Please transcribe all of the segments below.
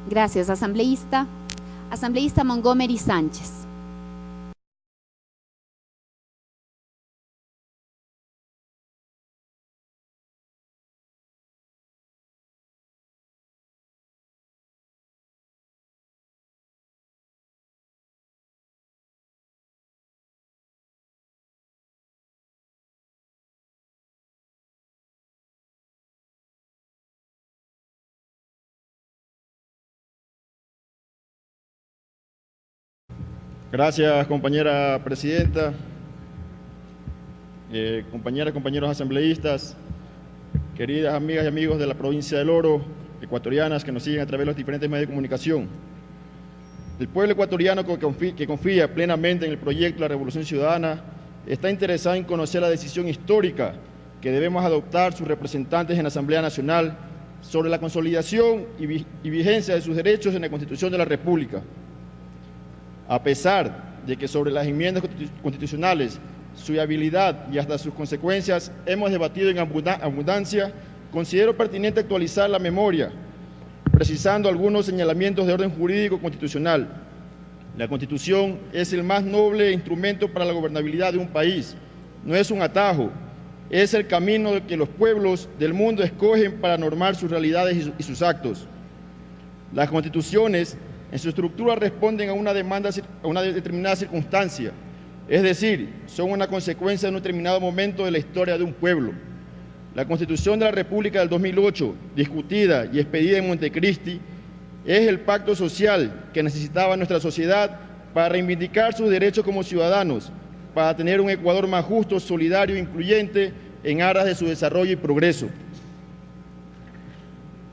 Gracias, asambleísta. Asambleísta Montgomery Sánchez. Gracias, compañera presidenta, compañeros asambleístas, queridas amigas y amigos de la provincia del Oro, ecuatorianas que nos siguen a través de los diferentes medios de comunicación. El pueblo ecuatoriano que confía plenamente en el proyecto de la Revolución Ciudadana está interesado en conocer la decisión histórica que debemos adoptar sus representantes en la Asamblea Nacional sobre la consolidación y vigencia de sus derechos en la Constitución de la República. A pesar de que sobre las enmiendas constitucionales, su viabilidad y hasta sus consecuencias hemos debatido en abundancia, considero pertinente actualizar la memoria, precisando algunos señalamientos de orden jurídico constitucional. La Constitución es el más noble instrumento para la gobernabilidad de un país. No es un atajo, es el camino que los pueblos del mundo escogen para normar sus realidades y sus actos. Las constituciones en su estructura responden a una determinada circunstancia, es decir, son una consecuencia de un determinado momento de la historia de un pueblo. La Constitución de la República del 2008, discutida y expedida en Montecristi, es el pacto social que necesitaba nuestra sociedad para reivindicar sus derechos como ciudadanos, para tener un Ecuador más justo, solidario e incluyente en aras de su desarrollo y progreso.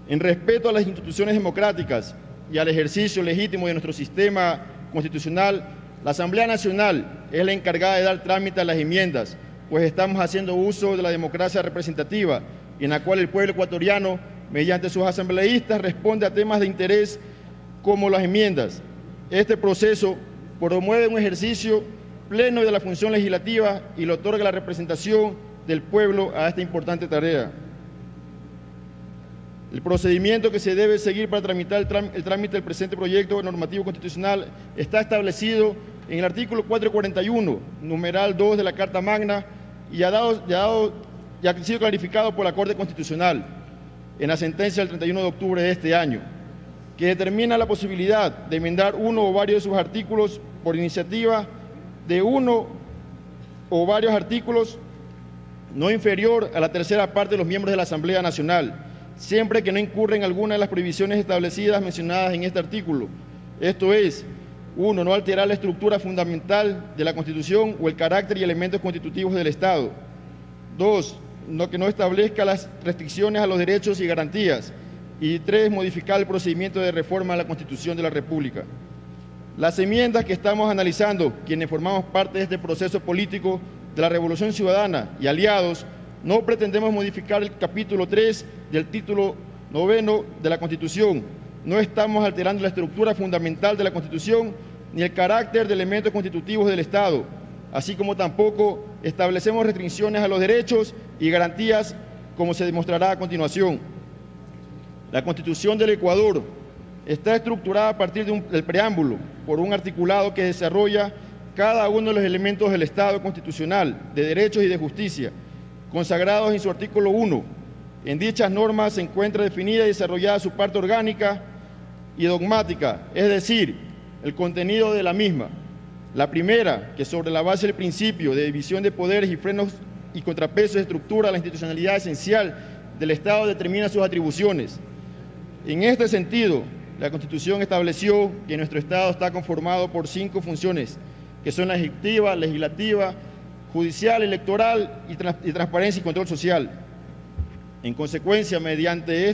En respeto a las instituciones democráticas y al ejercicio legítimo de nuestro sistema constitucional, la Asamblea Nacional es la encargada de dar trámite a las enmiendas, pues estamos haciendo uso de la democracia representativa, en la cual el pueblo ecuatoriano, mediante sus asambleístas, responde a temas de interés como las enmiendas. Este proceso promueve un ejercicio pleno de la función legislativa y le otorga la representación del pueblo a esta importante tarea. El procedimiento que se debe seguir para tramitar el trámite del presente proyecto normativo constitucional está establecido en el artículo 441, numeral 2 de la Carta Magna, y ha sido clarificado por la Corte Constitucional en la sentencia del 31 de octubre de este año, que determina la posibilidad de enmendar uno o varios de sus artículos por iniciativa de uno o varios artículos no inferior a la tercera parte de los miembros de la Asamblea Nacional, siempre que no incurra en alguna de las prohibiciones establecidas mencionadas en este artículo. Esto es, 1. No alterar la estructura fundamental de la Constitución o el carácter y elementos constitutivos del Estado. 2. Que no establezca las restricciones a los derechos y garantías. Y 3. Modificar el procedimiento de reforma a la Constitución de la República. Las enmiendas que estamos analizando, quienes formamos parte de este proceso político de la Revolución Ciudadana y aliados, no pretendemos modificar el capítulo 3 del título 9 de la Constitución. No estamos alterando la estructura fundamental de la Constitución ni el carácter de elementos constitutivos del Estado, así como tampoco establecemos restricciones a los derechos y garantías, como se demostrará a continuación. La Constitución del Ecuador está estructurada a partir del preámbulo, por un articulado que desarrolla cada uno de los elementos del Estado constitucional, de derechos y de justicia, consagrados en su artículo 1. En dichas normas se encuentra definida y desarrollada su parte orgánica y dogmática, es decir, el contenido de la misma. La primera, que sobre la base del principio de división de poderes y frenos y contrapesos estructura la institucionalidad esencial del Estado, determina sus atribuciones. En este sentido, la Constitución estableció que nuestro Estado está conformado por 5 funciones, que son la ejecutiva, legislativa, judicial, electoral y transparencia y control social. En consecuencia, mediante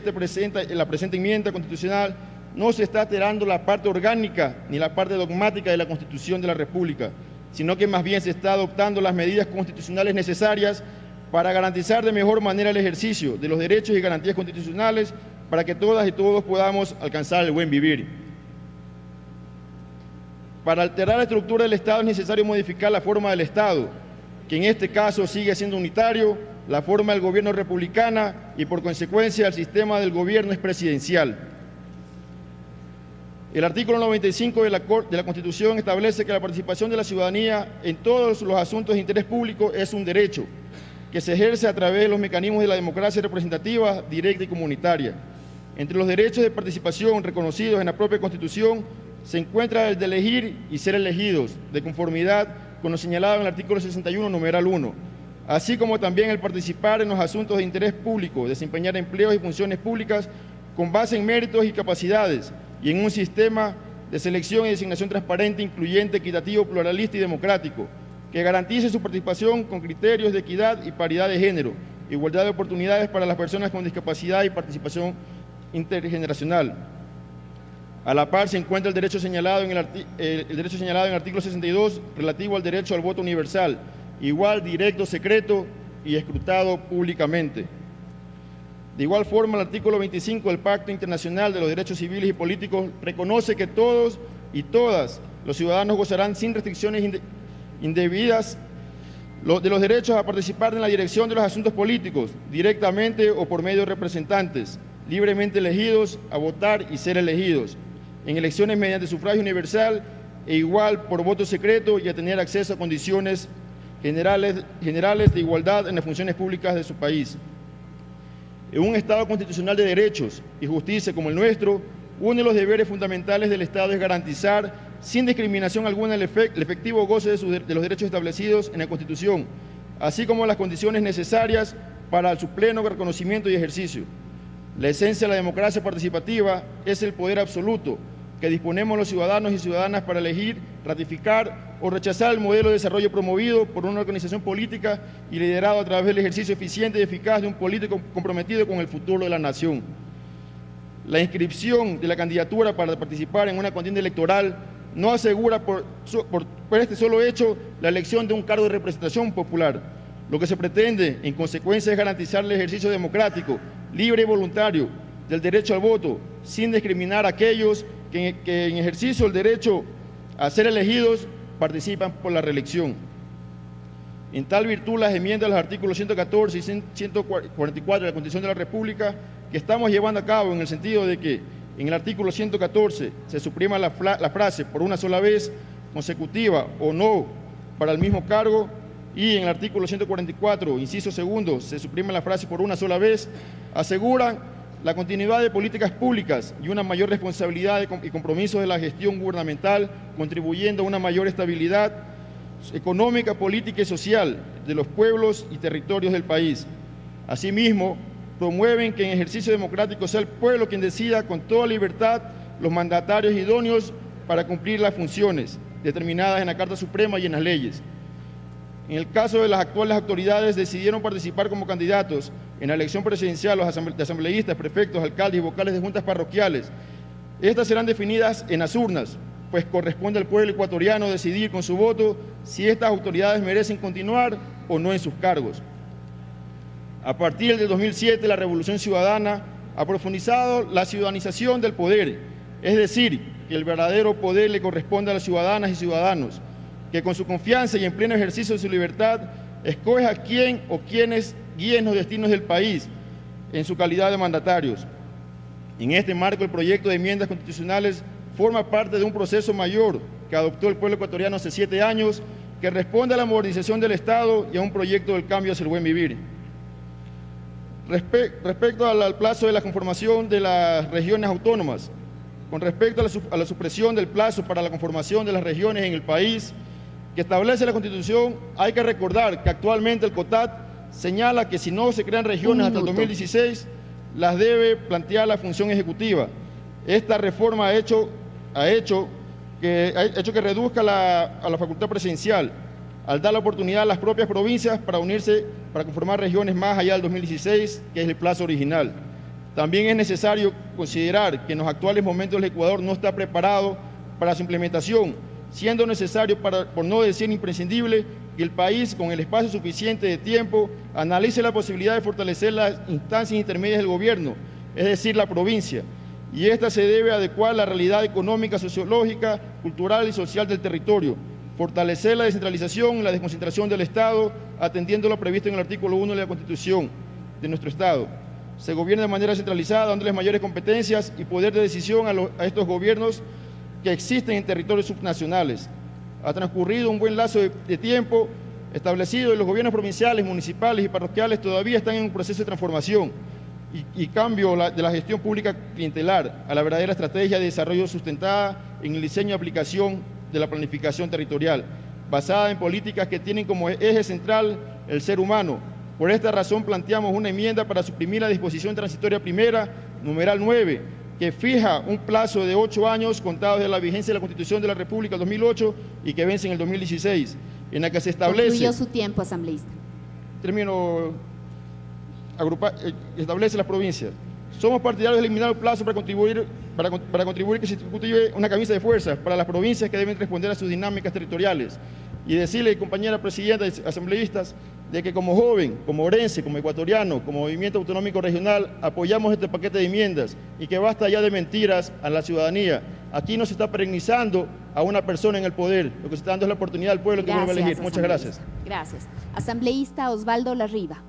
la presente enmienda constitucional, no se está alterando la parte orgánica ni la parte dogmática de la Constitución de la República, sino que más bien se está adoptando las medidas constitucionales necesarias para garantizar de mejor manera el ejercicio de los derechos y garantías constitucionales para que todas y todos podamos alcanzar el buen vivir. Para alterar la estructura del Estado es necesario modificar la forma del Estado, que en este caso sigue siendo unitario, la forma del gobierno republicana y por consecuencia el sistema del gobierno es presidencial. El artículo 95 de la Constitución establece que la participación de la ciudadanía en todos los asuntos de interés público es un derecho que se ejerce a través de los mecanismos de la democracia representativa, directa y comunitaria. Entre los derechos de participación reconocidos en la propia Constitución se encuentra el de elegir y ser elegidos, de conformidad con lo señalado en el artículo 61, numeral 1, así como también el participar en los asuntos de interés público, desempeñar empleos y funciones públicas con base en méritos y capacidades y en un sistema de selección y designación transparente, incluyente, equitativo, pluralista y democrático, que garantice su participación con criterios de equidad y paridad de género, igualdad de oportunidades para las personas con discapacidad y participación intergeneracional. A la par se encuentra el derecho señalado en el artículo 62 relativo al derecho al voto universal, igual, directo, secreto y escrutado públicamente. De igual forma, el artículo 25 del Pacto Internacional de los Derechos Civiles y Políticos reconoce que todos y todas los ciudadanos gozarán sin restricciones indebidas de los derechos a participar en la dirección de los asuntos políticos, directamente o por medio de representantes, libremente elegidos, a votar y ser elegidos, en elecciones mediante sufragio universal e igual por voto secreto y a tener acceso a condiciones generales de igualdad en las funciones públicas de su país. En un Estado constitucional de derechos y justicia como el nuestro, uno de los deberes fundamentales del Estado es garantizar, sin discriminación alguna, el efectivo goce de los derechos establecidos en la Constitución, así como las condiciones necesarias para su pleno reconocimiento y ejercicio. La esencia de la democracia participativa es el poder absoluto que disponemos los ciudadanos y ciudadanas para elegir, ratificar o rechazar el modelo de desarrollo promovido por una organización política y liderado a través del ejercicio eficiente y eficaz de un político comprometido con el futuro de la nación. La inscripción de la candidatura para participar en una contienda electoral no asegura por este solo hecho la elección de un cargo de representación popular. Lo que se pretende, en consecuencia, es garantizar el ejercicio democrático, libre y voluntario del derecho al voto, sin discriminar a aquellos que en ejercicio del derecho a ser elegidos participan por la reelección. En tal virtud, las enmiendas a los artículos 114 y 144 de la Constitución de la República que estamos llevando a cabo en el sentido de que en el artículo 114 se suprima la frase por una sola vez consecutiva o no para el mismo cargo, y en el artículo 144, inciso segundo, se suprime la frase por una sola vez, aseguran la continuidad de políticas públicas y una mayor responsabilidad y compromiso de la gestión gubernamental, contribuyendo a una mayor estabilidad económica, política y social de los pueblos y territorios del país. Asimismo, promueven que en ejercicio democrático sea el pueblo quien decida con toda libertad los mandatarios idóneos para cumplir las funciones determinadas en la Carta Suprema y en las leyes. En el caso de las actuales autoridades decidieron participar como candidatos en la elección presidencial los asambleístas, prefectos, alcaldes y vocales de juntas parroquiales. Estas serán definidas en las urnas, pues corresponde al pueblo ecuatoriano decidir con su voto si estas autoridades merecen continuar o no en sus cargos. A partir del 2007, la Revolución Ciudadana ha profundizado la ciudadanización del poder, es decir, que el verdadero poder le corresponde a las ciudadanas y ciudadanos, que con su confianza y en pleno ejercicio de su libertad escoge a quién o quienes guíen los destinos del país en su calidad de mandatarios. En este marco, el proyecto de enmiendas constitucionales forma parte de un proceso mayor que adoptó el pueblo ecuatoriano hace 7 años, que responde a la modernización del Estado y a un proyecto del cambio hacia el buen vivir. Respecto al plazo de la conformación de las regiones autónomas, con respecto a la supresión del plazo para la conformación de las regiones en el país que establece la Constitución, hay que recordar que actualmente el COTAT señala que si no se crean regiones hasta el 2016, las debe plantear la función ejecutiva. Esta reforma ha hecho que reduzca a la facultad presidencial, al dar la oportunidad a las propias provincias para unirse, para conformar regiones más allá del 2016, que es el plazo original. También es necesario considerar que en los actuales momentos el Ecuador no está preparado para su implementación, siendo necesario, por no decir imprescindible, que el país, con el espacio suficiente de tiempo, analice la posibilidad de fortalecer las instancias intermedias del gobierno, es decir, la provincia, y esta se debe adecuar a la realidad económica, sociológica, cultural y social del territorio, fortalecer la descentralización y la desconcentración del Estado, atendiendo lo previsto en el artículo 1 de la Constitución de nuestro Estado. Se gobierna de manera centralizada, dándoles mayores competencias y poder de decisión a estos gobiernos, que existen en territorios subnacionales. Ha transcurrido un buen lazo de tiempo establecido y los gobiernos provinciales, municipales y parroquiales todavía están en un proceso de transformación y cambio de la gestión pública clientelar a la verdadera estrategia de desarrollo sustentada en el diseño y aplicación de la planificación territorial, basada en políticas que tienen como eje central el ser humano. Por esta razón planteamos una enmienda para suprimir la disposición transitoria primera, numeral 9, que fija un plazo de 8 años contados de la vigencia de la Constitución de la República del 2008 y que vence en el 2016, en la que se establece... Concluyó su tiempo, asambleísta. Termino. Establece las provincias. Somos partidarios de eliminar el plazo para contribuir que se cultive una camisa de fuerzas para las provincias que deben responder a sus dinámicas territoriales. Y decirle, compañera presidenta y asambleístas, de que como joven, como orense, como ecuatoriano, como movimiento autonómico regional, apoyamos este paquete de enmiendas y que basta ya de mentiras a la ciudadanía. Aquí no se está perenizando a una persona en el poder, lo que se está dando es la oportunidad al pueblo que vuelva a elegir. Muchas gracias. Gracias. Asambleísta Osvaldo Larriba.